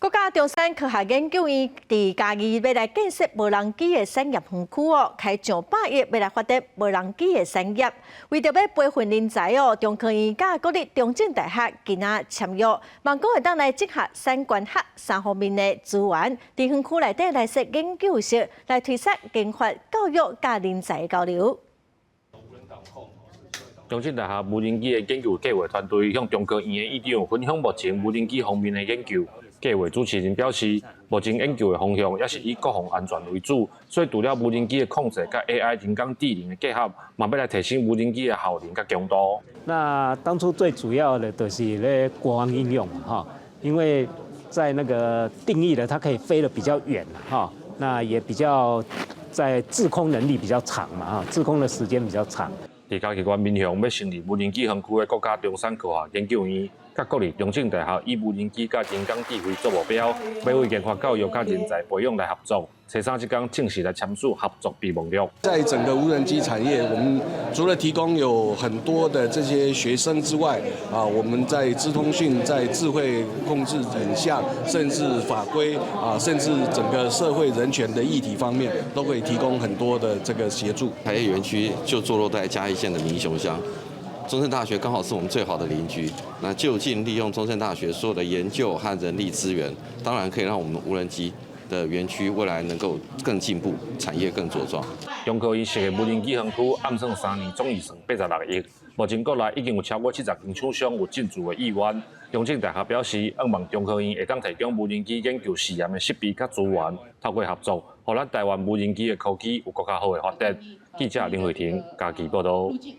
国家中山科学研究院伫嘉义要来建设无人机的产业园区开上100亿要来发展无人机的产业。为着要培训人才中科院甲国立中正大学今仔签约，望讲会当来结合产官学3方面的资源，伫园区内底来设研究室，来推测研发、教育甲人才交流。 中正大学无人机的研究计划团队向中科院的院长分享目前无人机方面的研究。计划主持人表示，目前研究的方向也是以国防安全为主，所以除了无人机的控制甲 AI 人工智能的结合，嘛要来提升无人机的效能甲强度。那当初最主要的就是咧国防应用嘛，哈，因为在那个定义的它可以飞得比较远哈，那也比较在制空能力比较长嘛，哈，制空的时间比较长。 伫嘉义县面向要成立无人机园区的国家中山科学研究院，甲国立中正大学以无人机甲人工智慧做目标，要为研发教育甲人才培养来合作。初三即天正式来签署合作备忘录。在整个无人机产业，我们除了提供有很多的这些学生之外，我们在资通讯、在智慧控制影像，甚至法规甚至整个社会人权的议题方面，都会提供很多的这个协助。产业园区就坐落在嘉义县的民雄乡，中正大学刚好是我们最好的邻居。那就近利用中正大学所有的研究和人力资源，当然可以让我们无人机 的园区未来能够更进步，产业更茁壮。中科院设的无人机园区暗算3年总预算86亿，目前国内已经有超过70间厂商有进驻的意愿。中正大学表示，希望中科院会当提供无人机研究试验的设备甲资源，透过合作，让咱台湾无人机的科技有更加好的发展。记者林慧婷，嘉义报道。